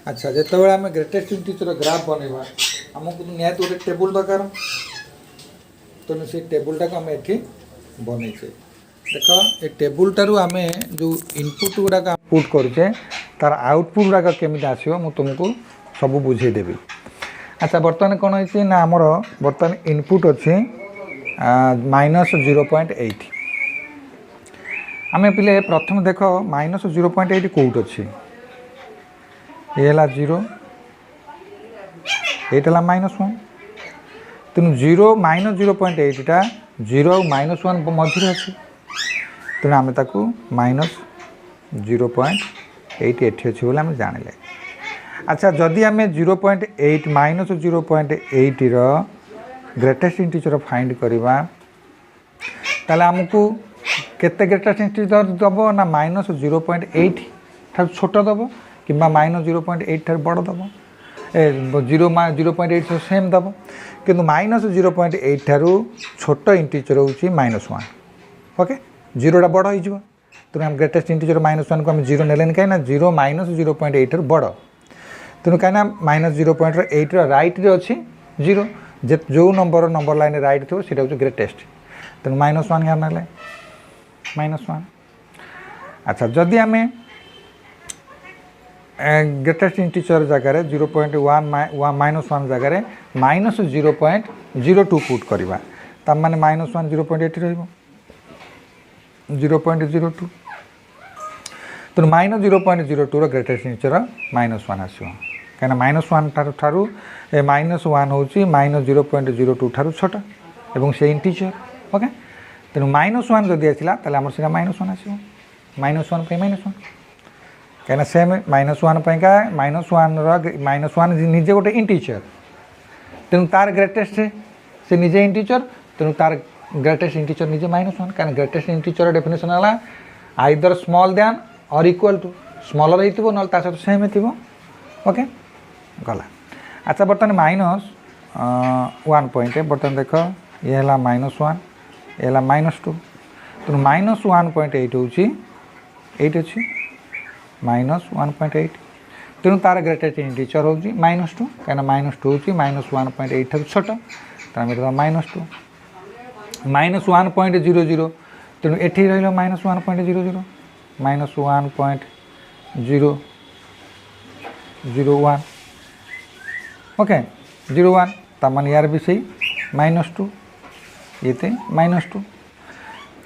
अच्छा जिते आम ग्रेटेस्ट इंटीजर ग्राफ बनवा आमको निहत गोटे टेबुल दरकार तेणु से टेबुलटा को आम ये बनईचे देख ये टेबुलटारू आम जो इनपुट गुड़ाक पुट करुचे तार आउटपुट गुड़ाक केमी आसो मुझे तुमको सब बुझेदेवी। अच्छा बर्तमान कौन है ना आमर बर्तमान इनपुट अच्छे -0.8 आम पिले प्रथम देख -0.8 कौट अच्छे ये है 0 ये -1 तेणु 0 -0.8 टा 0 और -1 मझे अच्छे तेणु आम ताकू -0.8 एटी अच्छे बोले आम जानिले। अच्छा जदि आम 0.8 -0.8 ग्रेटेस्ट इंटीजर फाइंड करवा ताले आमको केते ग्रेटेस्ट इंटीजर दब ना -0.8 ठार छोट दब कि -0.8 ठार बड़ दब 0.8 सेम दब किंतु -0.8 ठारू छोट इंटीजर हूँ -1 ओके 0टा बड़ हो तेणु आम ग्रेटेस्ट इंटीजर -1 को आम 0 नेलेन कहीं 0 -0.8 बड़ तेणु कहीं -0.8 राइट अच्छी 0 जो नंबर लाइन राइट थो सीटा हूँ ग्रेटेस्ट तेणु -1 यहाँ ना -1। अच्छा जदि आम ग्रेटेस्ट इंटीजर जगार 0.1 -1 जगार -0.02 पुट करवा तमाने -1 0.8 0.02 तेणु -0.02 ग्रेटेस्ट इंटीजर -1 आसो कहीं -1 ठारू -1 हूँ -0.02 ठारू छोट एवं से इंटीजर ओके तेणु -1 जदि आसला आम सीधा -1 आसो -1 पे -1 कहीं सेम -1 पैका -1 निजे गोटे इंटीजर तेणु तार ग्रेटेस्ट से निजे इंटीजर तेणु तार ग्रेटेस्ट इंटीजर निजे -1 कहीं ग्रेटेस्ट इंटीजर डेफिनेशन है आइदर स्मॉल दैन और इक्वल टू स्मॉलर हो ना सहित सेम हो ओके गला। अच्छा बर्तमान -1 पॉइंट बर्तमान देख ये है -1 ये है -2 तेणु -1.8 हूँ 8 अच्छी -1.8 तेणु तार ग्रेटेस्ट इंटीजर हूँ -2 कहीं -2 हूँ -1.8 ठार छोट तेनाली -2 -1.00 तेणु एटी रही -1.00 -1.001 ओके 01 तमान यार भी सही -2 ये -2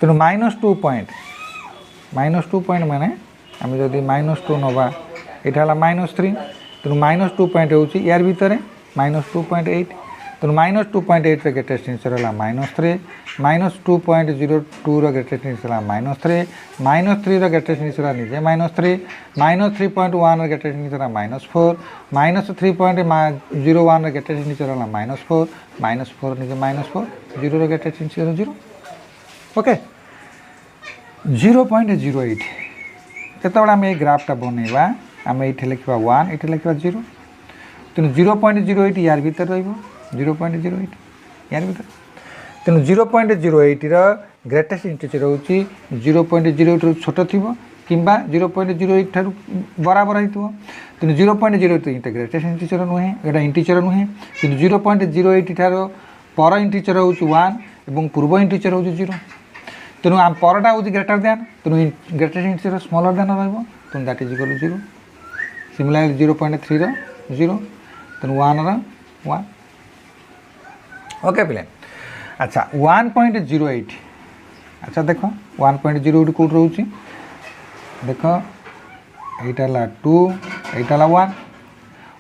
तेणु -2 पॉइंट माने आम जदि -2 नवा यहाँ -3 तेणु -2 पॉइंट हूँ यार भितर -2.8 तेणु -2.8 ग्रेटेस्ट इंटीजर है -3 -2.02 ग्रेटेस्ट इंटीजर है -3 -3 ग्रेटेस्ट इंटीजर है निजे -3 -3.1 ग्रेटेस्ट इंटीजर है -4 -3.01 ग्रेटेस्ट इंटीजर है -4 -4 निजे -4 0 ग्रेटेस्ट इंटीजर 0 ओके 0.08 जिते आम ये ग्राफटा बनवा आम ये लिखा 1 ये लिखा 0 तेणु 0.08 यार भीतर रही 0.08 यार भीतर तेणु 0.08 ग्रेटेस्ट इंटीजर हूँ 0.08 छोट थी कि 0.08 ठार बराबर हो तेणु 0.08 ग्रेटेस्ट इंटीजर नुहे यहाँ इंटीजर नुहे कि 0.08 ठार पर इंटीजर हूँ 1 और पूर्व इंटीजर हूँ 0 तेणु आम परटा हूँ ग्रेटर दैन तेणु ग्रेटेस्ट इंटीजर स्मॉलर दैन तेणु दैट इज इक्वल 0 सिमिलरली 0.3 0 तेणु 1 ओके पिले। अच्छा 1.08 अच्छा देख 1.08 कौट रोचे देख यहाँ 2 यहाँ 1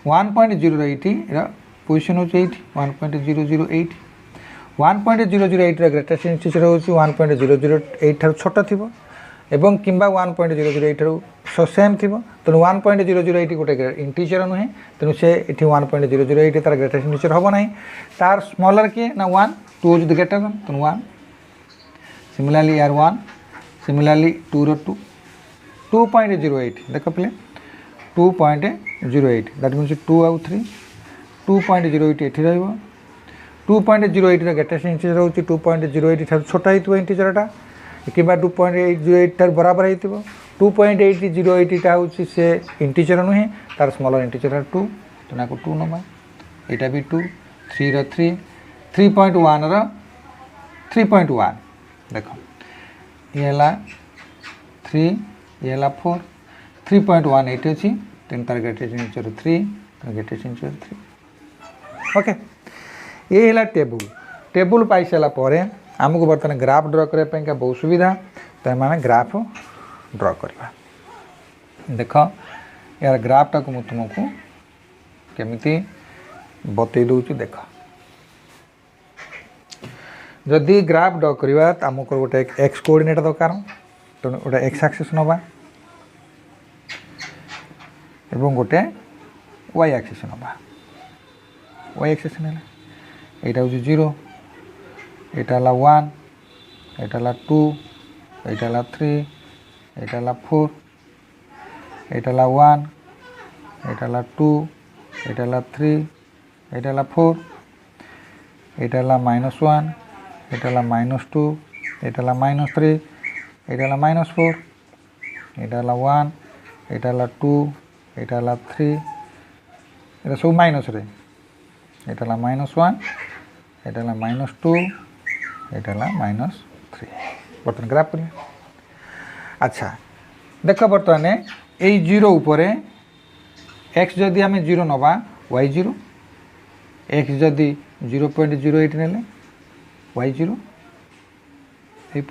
1.08 पोजिशन हूँ 1.008 1.008 ग्रेटेस्ट इंटीजर हूँ 1.008 ठार छोट थी एवं कि 1.008 ठार सेम थी तेणु 1.008 गोटे इंटीजर नुहे तेणु से ये 1.008 तार ग्रेटेस्ट इंटीजर हम ना तार स्मॉलर किए ना 1 2 हूँ ग्रेटर देन तेणु 1 सिमिलरली यार 1 सिमिलरली 2 2 2.08 देख पे 2.08 दैट मीन्स 2 आउ 3 2.08 ये रही 2.08 ग्रेटेस्ट इंटीजर हूँ 2.08 ठार छोट हो इंटीजरटा कि 2.08 ठार बराबर हो 2.8080 हूँ से इंटीजर नुहे तार स्मॉलर इंटीजर 2 तेना को 2 नवा यहाँ भी 2 3 रो 3 3.1 रो 3.1 देख ये 3 ये 4 3.1 ये अच्छी तेन तार greatest integer 3 greatest integer 3 okay ये है टेबुल टेबुल पाई सारापर आमको बर्तमान ग्राफ ड्र करने बहुत सुविधा तो आम ग्राफ ड्र करवा देख यार ग्राफटा को मुझे तुमको केमिति बतई दूची देख जदि ग्राफ ड्र करवा तो आमको गोटे एक्स कोऑर्डिनेट दरकार तो गोटे एक्स एक्सिस नवा एवं गोटे वाई एक्सिस नवा वाई एक्सिस ना यहाँ हूँ 0 यहाँ 1 यहाँ 2 यहाँ 3 यहाँ 4 यहाँ 1 यहाँ 2 यहाँ 3 यहाँ 4 यहाँ -1 यहाँ -2 यहाँ -3 यहाँ -4 यहाँ 1 यहाँ 2 यहाँ 3 ये सब माइनस रे यहाँ -1 यहाँ -2 यहाँ -3 बर्तमान ग्राफ करिए अच्छा देख बर्तमान यही 0 उपरे एक्स जदि आम 0 नवा वाई 0 एक्स जदि 0.08 नेले वाई 0 यही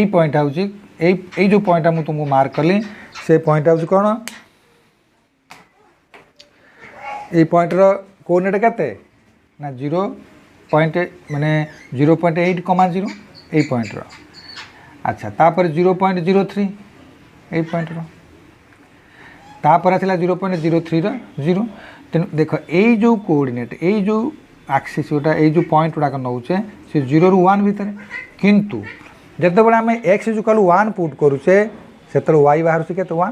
पॉइंटा हूँ यही जो पॉइंटा मुझे तुमको मार्क कली से पॉइंट हूँ कौन ये पॉइंटर कोऑर्डिनेट केते ना 0 पॉइंट माने 0.8 कमा 0 यही पॉइंटर अच्छा तापर 0.03 यही पॉइंटर तापर आसला 0.03 रो 0 तेणु देख यही जो कोऑर्डिनेट यही जो एक्सिस गोटा यही जो पॉइंट गुड़ाक नौचे से 0 ରୁ 1 भितर किंतु जितेबाला आम एक्स इक्वल 1 पुट करुचे से वाई बाहर के 1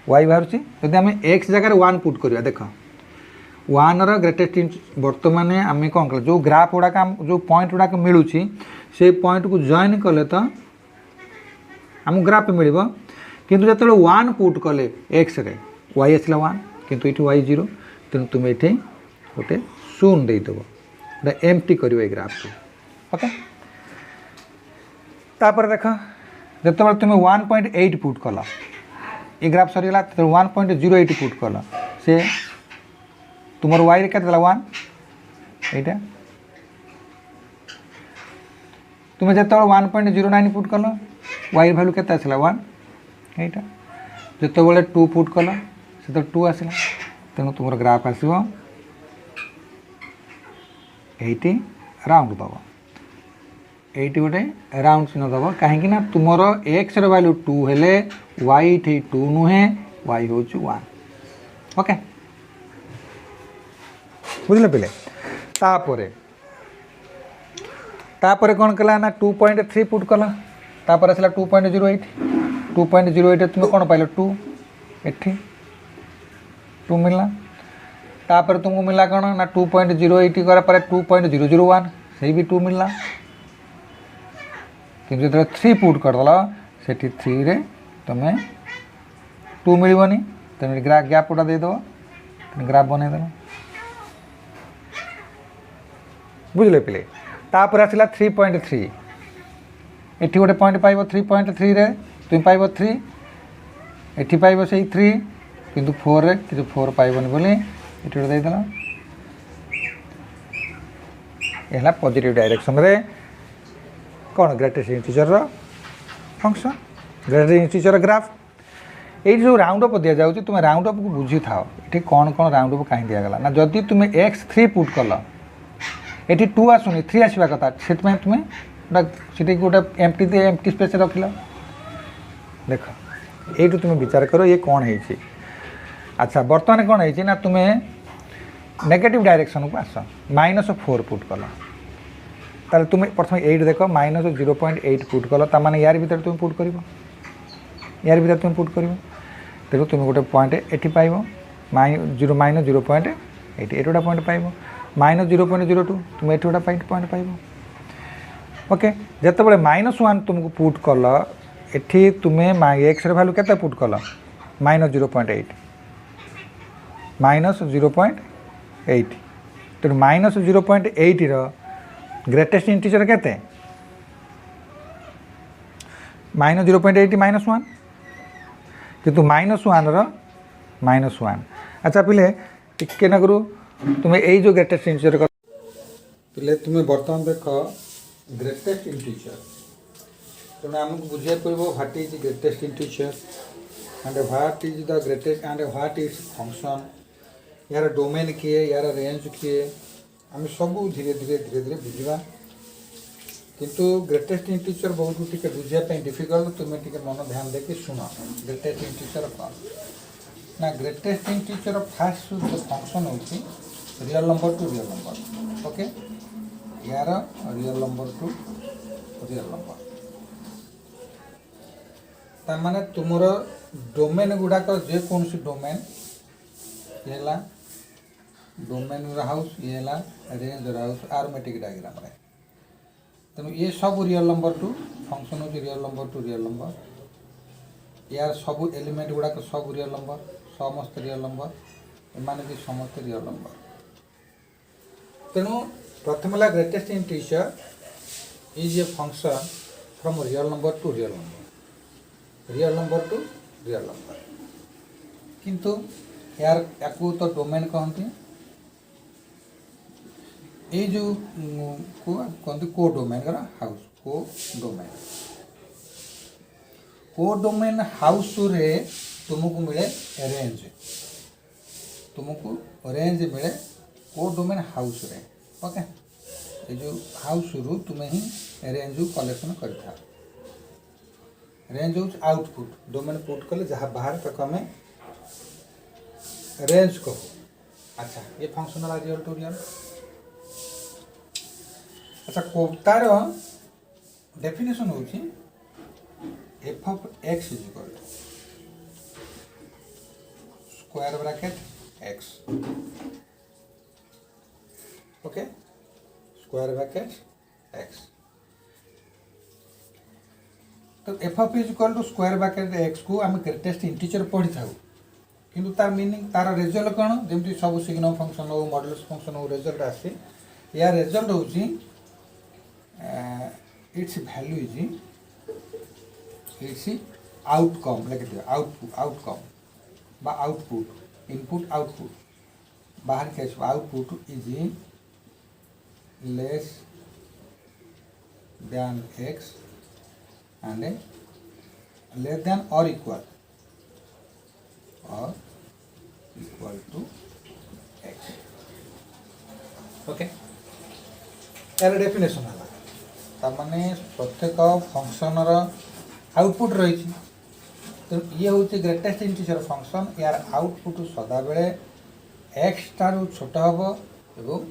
वाई बाहर जदि आम एक्स जगह 1 पुट करवा देख 1 रो ग्रेटेस्ट बर्तमान आम कौन कल जो ग्राफ गुड़ाक जो पॉइंट गुड़ाक मिलूँ से पॉइंट को जॉइन कले तो आम ग्राफ मिल किंतु जो 1 पुट कले एक्स रे वाई आसला 1 किंतु ये वाई 0 तेणु तुम ये गोटे शून्य देदेव गोटे एम्प्टी कर ग्राफ को ओके तापर देख जो तुम 1.8 पुट कल ये ग्राफ सरीगला 1.08 पुट कल से तुम वाई के 1 यहाँ तुम जो 1.09 पुट कल वाई भैल्यू के 1 यहाँ जो 2 पुट कल से 2 आसला तेणु तुम ग्राफ आसो ये राउंड दब ये गोटे राउंड चिन्ह दब कहीं तुम एक्स वैल्यू 2 हेले वाई 2 नुहे वाई हूँ 1 ओके बुझे पे तापर कौन कला ना 2.3 पुट कला तापर आसला 2.08 तुम कौन पाइल 2 एठी 2 मिलला तापर तुमको मिला कौन ना 2.08 कर 2.001 से भी 2 मिलला कि जो 3 पुट करदेल से 3 रे तुम्हें 2 मिलनी तेनाली ग्राफ गैप गोटा देदेव ग्राफ बनईदेव बुझे पे तापर आसला 3.3 एटी गोटे पॉइंट पाइब 3.3 रे तुम पाइब 3 एटी पाइब से 3 किंतु 4 रे कि 4 पाइबनी बोली ये गोटे देदेल ये पॉजिटिव डायरेक्शन रे कौन greatest integer function greatest integer graph ये जो राउंड अप दि जाऊँ तुम राउंड अप को बुझी था ये कौन कौन राउंड अप कहीं दिगला ना जदि तुम एक्स 3 पुट कल ये 2 आसुनी 3 आसवा कथा से तुम्हें गोटे एम्प्टी स्पेस रखिल देख ये तुम विचार कर ये कौन है अच्छा बर्तमान कौन है ना तुम्हें नेगेटिव डायरेक्शन को आस -4 पुट कल ताले तुम प्रथम 8 देख -0.8 पुट कल ताने यार भीतर तुम पुट कर यार भीतर तुम पुट कर तेणु तुम गोटे पॉइंट ये पाइब -0.8 ये गोटे पॉइंट पाइब -0.02 तुम ये गोटे पॉइंट पाइब ओके जिते बड़े -1 तुमको पुट कल एठी तुम्हें एक्स रे वैल्यू केते पुट कल -0.8 -0.8 तेणु -0.8 ग्रेटेस्ट इंटीजर केते -0.8 -1 किंतु -1 -1। अच्छा पिले टिके नगरू तुम्हें यही जो ग्रेटेस्ट इंटीजर पिले तुम्हें बर्तमान देख ग्रेटेस्ट इंटीजर तेणु आमको बुझे पड़ो what is greatest integer and what is the greatest and what is function यार डोमेन किए यार रेंज किए आम सब धीरे धीरे धीरे धीरे बुझा किंतु ग्रेटेस्ट इंटीजर बहुत टिके बुझापी डिफिकल्ट तुम्हें टिके मन ध्यान देके शुण ग्रेटेस्ट इंटीजर कौन ना ग्रेटेस्ट इंटीजर फास्ट जो फंक्शन हो real number to real number okay यार real number to real number तार तुमर डोमेन गुड़ाक जेको डोमेन ये डोमेन हाउस ये रेंज हाउस आरमेटिक डायग्राम रे तेणु ये सब रियल नंबर टू फंक्शन हो real number to real number यार सब एलिमेंट गुड़ाक सब रियल नंबर समस्त रियल नंबर एमाने भी समस्त रियल नंबर तेणु प्रथम है greatest integer is a function from real number to real number किंतु यार याकू तो डोमेन कहते ये जो कहते को डोमेन हाउस को डोमेन हाउस रे तुमको मिले रेंज मिले को डोमेन हाउस रे ओके ये जो हाउस रु तुम्हें ही रेंज कलेक्शन कर रेंज हूँ आउटपुट डोमेन पुट कले जहाँ बाहर तक आम रेंज कह अच्छा ये फंक्शनल रियल टू रियल अच्छा तार डेफिनेशन हूँ F of X is equal to square bracket X okay square bracket X तो F of is equal to square bracket X को आम ग्रेटेस्ट इंटीजर पढ़ी था किंतु तार मीनिंग तार रिजल्ट कौन जमी सब सिग्नम फंक्शन हो मॉडुलस फंक्शन हो रिजल्ट आसे या रिजल्ट हूँ it's value is it's outcome लिखि आउटकम बा आउटपुट इनपुट आउटपुट बाहर के output is less than x and less than or equal to x okay यार डेफिनेशन है तार प्रत्येक फंक्शन आउटपुट रही तो ये हूँ ग्रेटेस्ट इंटीजर फंक्शन यार आउटपुट सदा बेले एक्स ठार छोट हम एवं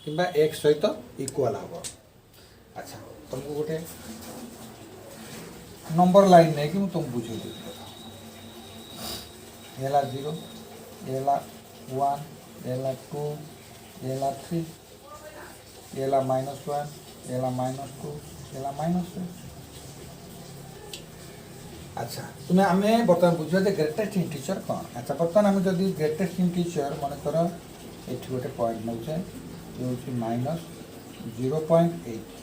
कि एक्स सहित इक्वाल हम अच्छा तुमको गोटे नंबर लाइन नहीं कि तुम बुझे ये 0 ये 1 ये 2 ये 3 ये -1 ये -2 ये -3 अच्छा तुम्हें आम बर्तमान बुझा ग्रेटेस्ट इंटीजर कौन अच्छा बर्तमान आम जब ग्रेटेस्ट इंटीजर मन कर ये गोटे पॉइंट नौचे ये हूँ -0.8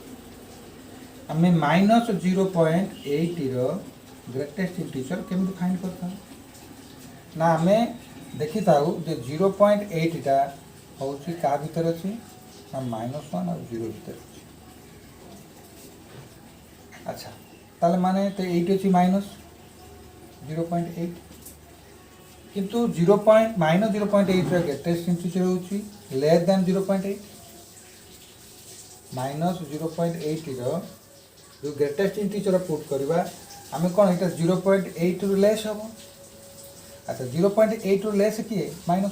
आम -0.8 ग्रेटेस्ट इंटीजर केमती फाइंड करता ना आम देखी था 0.8 टा हूँ क्या भितर अच्छी ना -1 और 0 भितर अच्छी अच्छा ताले माने तो 8 अच्छी -0.8 किंतु -0.8 ग्रेटेस्ट इंटीजर हूँ लेस दैन 0.8 -0.8 जो ग्रेटेस्ट इंटीजर पुट करवा आम कौन यहाँ 0.8 रु लेस हम अच्छा 0.8 रु लेस किए -1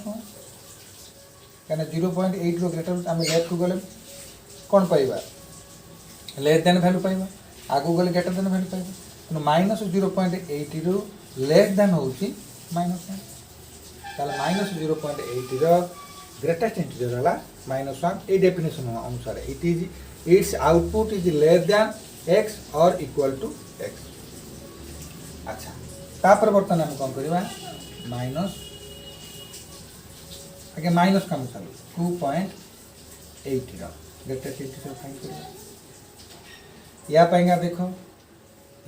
क्या 0.8 रु ग्रेटर आम लेफ्ट को गले कौन पाइबा लेस देन वैल्यू पाइबा आगू गले ग्रेटर देन वैल्यू पाइबा -0.8 रु लेस देन हूँ -1 -0.8 ग्रेटेस्ट इंटीजर है -1 ये डेफिनेशन अनुसार it is it's output is less than x और इक्वल टू एक्स। अच्छा तापर बर्तमान आम कौन करवा माइनस आगे माइनस कम चालू 2.8 ग्रेटेस्ट इंटीजर फाइंड करवा या पाएंगा देखो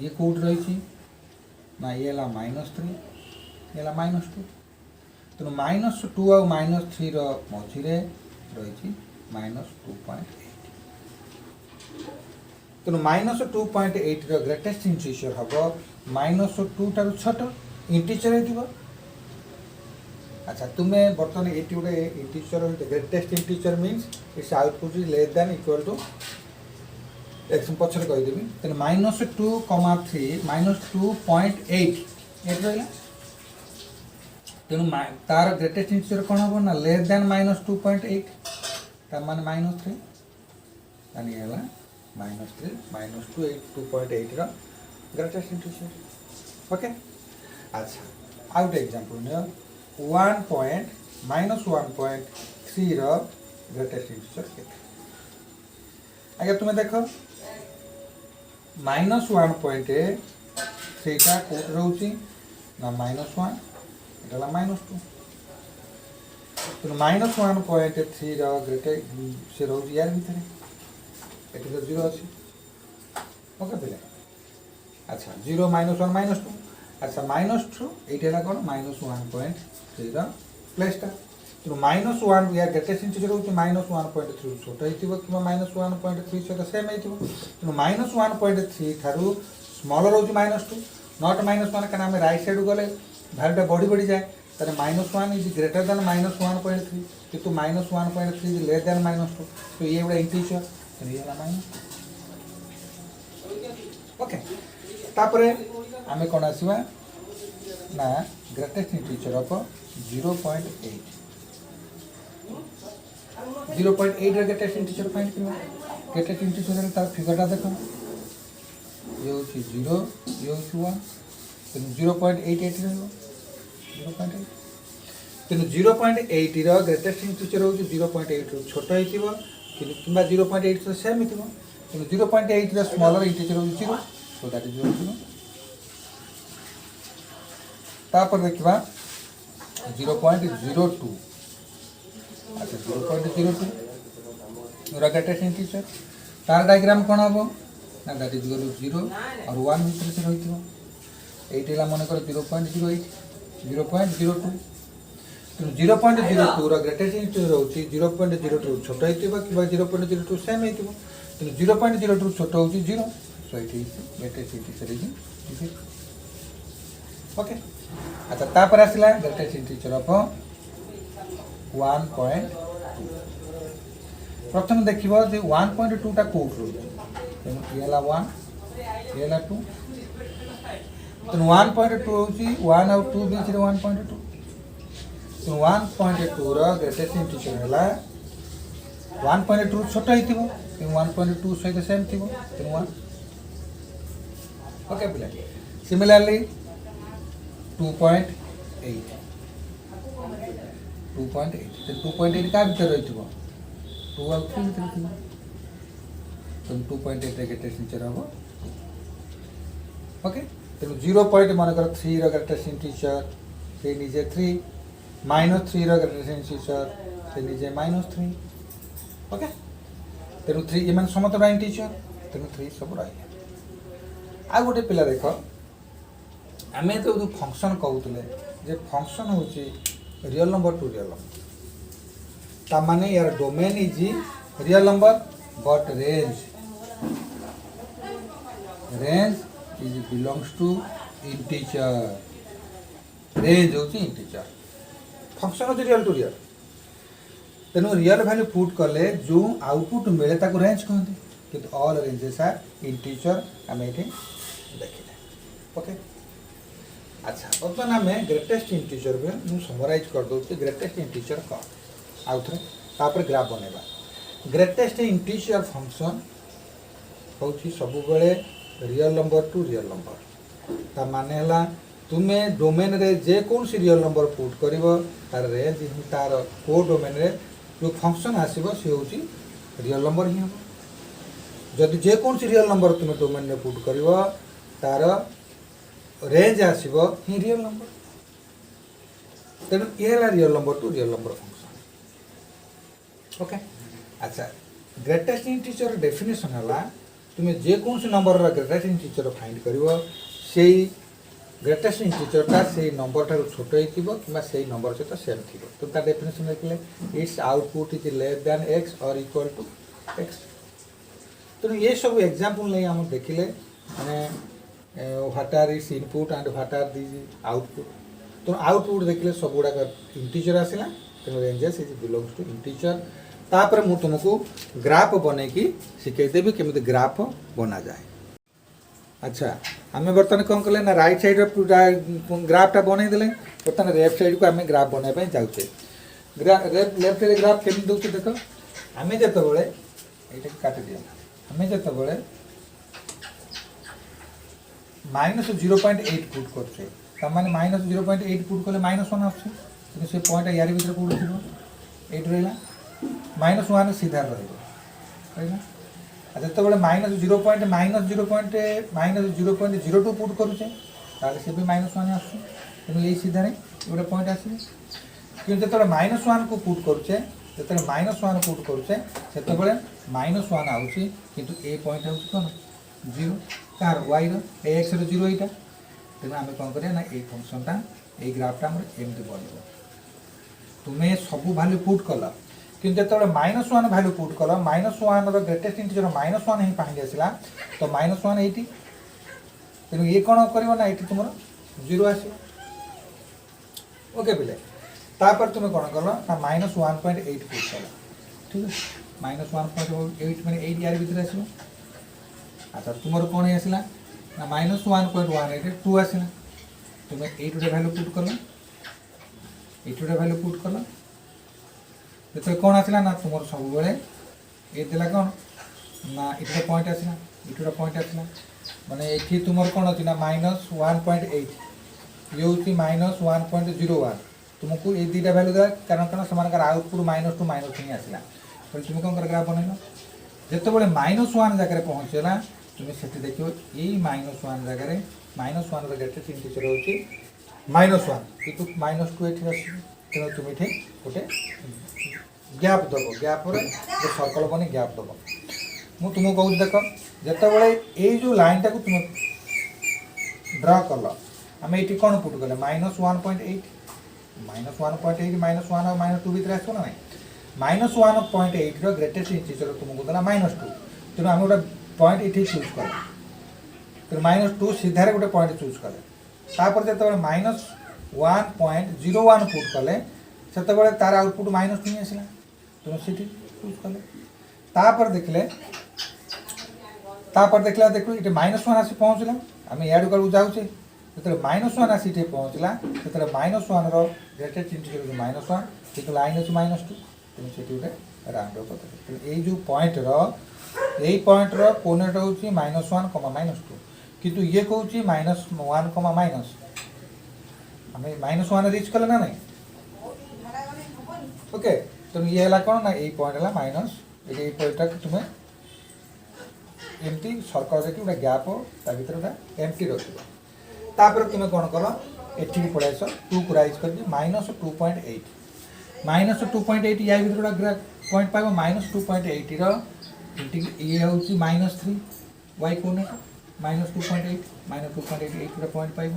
ये कोड रही ना ये ला -3 ये ला -2 तेणु -2 और -3 मझे रही -2.8 तेणु -2.8 ग्रेटेस्ट इंटीजर हम -2 ठार छोट इंटीजर हो। अच्छा तुम्हें बर्तमान ये गोटे integer greatest integer means its output is less than equal to X पछरे कहीदेवी तेणु -2,3 -2.8 रहा तेणु तार ग्रेटेस्ट इंटीजर कौन हम ना लेस दैन -2.8 तार माने -3 यानी है -3 -2.8 ग्रेटेस्ट इंटीजर। ओके अच्छा आउट एग्जांपल ने 1.3 ग्रेटेस्ट इंटीजर केते आगे तुम्हें देख -1.3 टा कोट रोची ना -1 एटा -2 तो -1.3 ग्रेटेस्ट से रोची यार भीतर एटी तो 0 अच्छी। ओके पिले अच्छा 0 -1 -2 अच्छा -2 ये कौन -1.3 प्लेसटा तो -1 या ग्रेटेस्ट इंटीजर हो -1.3 छोट हो कि -1.3 सहित सेम हो तेणु -1.3 ठारू स्मॉलर हो -2 नॉट -1 क्या आम राइट साइड गले भैल्यूटा बढ़ी बढ़ी जाए तेरे -1 इज ग्रेटर दैन -1.3 किंतु -1.3 इज लेस दैन -2 तो ये गोटे इंटीजर ये ओके तापरे आम कौन आसवा ना greatest integer of 0.8 greatest integer find करवा ग्रेटेस्ट इंटीजर तार फिगरटा देख ये हूँ 0 ये हूँ 1 तेणु 0.88 0.8 तेणु 0.8 ग्रेटेस्ट इंटीजर हूँ 0.8 छोट हो कि 0.8 तो सेम हो तेणु 0.8 स्मॉलर इंटीजर हूँ 0 सो दैट इज 0 तापर देखा 0.02 अच्छा 0.02 ग्रेटेस्ट इंटीजर तार डायग्राम कौन हम ना दैट इज 0 और 1 भीतर से रही है मन कर 0.08 0.02 तेणु 0.02 ग्रेटेस्ट इंटीजर हूँ 0.02 छोट हो 0.02 सेम हो तेणु 0.02 छोट हूँ 0 सो ये ग्रेटेस्ट इंटीजर ओके अच्छा तापर आसला ग्रेटेस्ट इंटीजर ऑफ 1.2 प्रथम देखिबो जे 1.2 टा कोट रो तेनु ये ला 1 ये ला 2 तेनु 1.2 होची 1 और 2 बीच रे 1.2 तेनु 1.2 रो ग्रेटेस्ट इंटीजर हला 1.2 छोट हितिबो तेनु 1.2 सहित सेम थिबो तेनु 1 ओके पिला सिमिलरली 2.8 क्या भीतर रही 2 और 3 भीतर थी तेणु 2.8 ग्रेटेस्ट इंटीजर हम ओके तेणु 0 पॉइंट मन कर 3 ग्रेटेस्ट इंटीजर से निजे 3 -3 ग्रेटेस्ट इंटीजर से निजे -3 ओके तेणु 3 ये समस्त इंटीजर तेणु 3 सब रही आ गोटे पिला देख आम तो जो फंक्शन कहते जे फंक्शन हूँ real number to real number ताने यार domain is real number but range is belongs to integer range हूँ इंटीजर फंक्शन हूँ रियल टू रियल तेणु रियल वैल्यू पुट कले जो आउटपुट मिले ताको रेंज कहते कि ऑल रेंजेस आर इंटीजर आम ये देखिले ओके अच्छा बर्तमान आम ग्रेटेस्ट इंटीजर में मुझे समराइज कर दूसरी ग्रेटेस्ट इंटीजर कौन आउ थे तापर ग्राफ बनवा ग्रेटेस्ट इंटीजर फंक्शन हूँ सब real number to real number ता माने हला तुम्हें डोमेन रे जे कौन सी रियल नंबर पुट कर तार रेंज तार को डोमेन रे जो फंक्शन आसो सी हूँ रियल नंबर ही हम जदि जेकोसी रियल नंबर तुम डोमेन में पुट कर तार रेंज आसो ही रियल नंबर तेणु ये है real number to real number function okay. अच्छा ग्रेटेस्ट इंटीजर डेफिनेशन है तुम जेकोसी नंबर ग्रेटेस्ट इंटीजर फाइंड कर ग्रेटेस्ट इंटीजरटा से नंबर ठार छोट कि नंबर सहित सेम थी तो तार डेफिनेशन देखिए its output is less than x और इक्वल टू एक्स। तेणु ये सब एग्जांपल नहीं हम देखिले माने what are its input and what are this output. तो आउटपुट देखिले सब गुड़ाक इंटीजर आसला तेणु ranges is belongs to integer. तापर मु तुमको ग्राफ बनैकी शिखेदेवी केमी ग्राफ बना जाए। अच्छा आम बर्तमान कौन कले ना राइट साइड ग्राफटा बनई देले बर्तमान लेफ्ट साइड को आम ग्राफ बनवाई जाऊे। लेफ्ट साइड ग्राफ केमी दूसरे देख आम जो ये काटि दिया आम जो -0.8 पुट कर माइनस -0.8 पुट कले -1 आसुच्छे से पॉइंट यार भर कौट थी ये रहा -1 सीधा रहा। अच्छा जो -0.02 पुट करुचे से भी -1 आसुच्छे तेणु यही सीधार गोटे पॉइंट आस कि जो -1 को पुट करुचे जो -1 पुट करुचे से -1 आउची किंतु ए पॉइंट हूँ कौन 0 कार वाई एक्स रो 0 यहाँ तेणु आम कौन करें ना ये फंक्शनटा ये ग्राफटा एमती बनब तुम्हें सब भैल्यू पुट कल कि जो -1 भैल्यू पुट कल -1 ग्रेटेस्ट इंटीजर -1 ही फाइंड आसला तो -1 ये तेणु ये कौन कर ये तुम 0 आस ओके पिले तापर तुम कौन कल ना -1.8 पुट कल ठीक है -1.8 मैंने 8 यार भर आस। अच्छा तुम कौन आसला ना -1.18 2 आसला तुम 8 गोटे भैल्यू पुट कल 8 गोटे भैल्यू पुट कल जो कौन आसला ना तुम सब ये देला कौन ना ये पॉइंट आसला ये पॉइंट आसला माने ये तुम कौन अच्छी ना -1.8 ये हूँ -1.01 तुमको ये दुटा भैल्यू दे कारण कारण से आउटपुट -2 ही आसला तो तुम कौन कर ग्राफ बनइल जो -1 जगह पहुँचला तुम से देख ये -1 जगह -1 ग्रेटेस्ट इंटीजर हूँ -1 कितु -2 ये आस तेणु तुम ये गोटे गैप दब गैप जो सर्कल बनी गैप दब मु तुमको कहूँ देख जिते ये जो लाइन टाक तुम ड्र कल आम ये कौन पुट कले -1.8 -1.8 -1 और -2 भितर आसो ना -1.8 ग्रेटेस्ट इंटीजर तुमको देला -2 तेणु आम गोटे पॉइंट ये चूज कल तेणु -2 सीधार गोटे पॉइंट चूज कले तापर जो -1.01 पुट कले से तार आउटपुट -2 ही आसला तुम से चूज कले तापर देखले देखो ये -1 आसी पहुँचला आम याडू काड़ू जाऊे जो -1 आसी पहुँचला से -1 ग्रेटेस्ट इंटीजर -1 कितु लाइन अच्छे -2 तेणु से गोटे राउंड अफ कर ये जो पॉइंट यही पॉइंट कोनेट हूँ -1 -2 कितु ये कौन -1 आम -1 रिच कले ना नहीं ओके तेणु ये है कौन ना यही पॉइंट है माइनस ये पॉइंट तुम्हें एमती सर्कल देखिए गोटे गैप ता भर गोटे एमटी रखिपर तुम्हें कौन कल एटी पड़े आस 2 को राइज कर -2.8 -2.8 या भर गोटे पॉइंट पाइब -2.8 ये हूँ -3 वाई कोनेट -2.8 -2.8 गोटे पॉइंट पाइब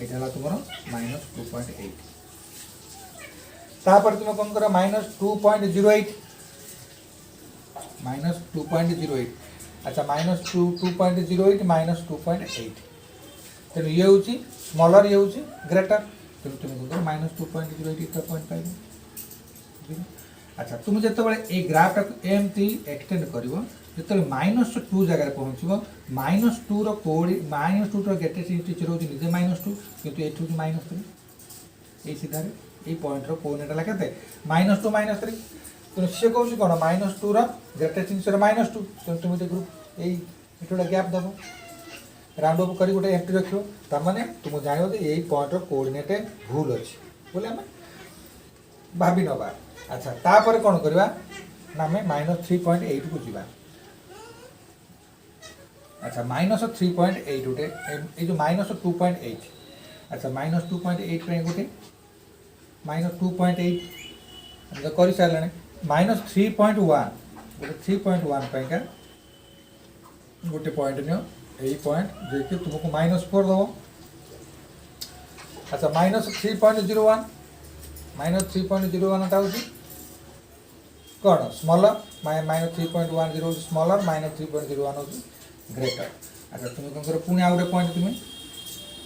यहाँ तुम -2.8 तापर तुम कौन कर -2.08 -2.08 अच्छा -2.08 -2.8 तेणु ये हूँ स्मॉलर ये हूँ ग्रेटर तेणु तुम कौन -2.08 पॉइंट पाइब। अच्छा तुम जो ये ग्राफटा एमती एक्सटेंड कर जो -2 जगह पहुँचो -2 -2 ग्रेटेस्ट इंटीजर हूँ निजे -2 किंतु ये -3 ये सीधार ये पॉइंट कोनेट है के -2 -3 तेणु सी कौन कौन -2 ग्रेटेस्ट इंटीजर -2 तेणु तुम ग्रुप यही गोटे गैप दब राउंड अफ कर गोटे एमटी रख तार तुम जान यही पॉइंट कोऑर्डिनेट भूल अच्छे बोले आम भावी नवा। अच्छा तापर कौन करवा ना आम -3.8 को जीवा अच्छा -3.8 गोटे ये जो -2.8 अच्छा -2.8 गोटे -2.8 कर सारे -3.1 गोटे 3.1 का गोटे पॉइंट नियो यही पॉइंट जे कि तुमको -4 दब अच्छा -3.01 -3.01 हूँ कौन स्मॉलर -3.10 स्मॉलर -3.01 हूँ ग्रेटर अच्छा तुम कौन कर पुणी आउ गए पॉइंट तुम्हें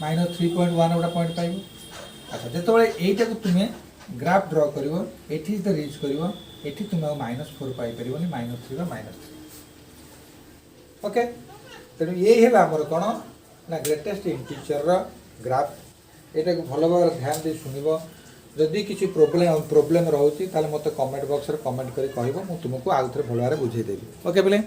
-3.1 गोटे पॉइंट पाइब अच्छा जो यहीटा को तुम्हें ग्राफ ड्र कर रीच कर तुम्हें -4 पाइपर -3 -3 ओके तेणु ये है आमर कौन ना ग्रेटेस्ट इंटीजर ग्राफ यहाँ को भल भाव ध्यान दे शुणव जदि किसी प्रोब्लेम रोचे मत कमेंट बॉक्स रे कमेंट कर तुमको आउ थे भल भाव बुझेदेवी ओके बोले।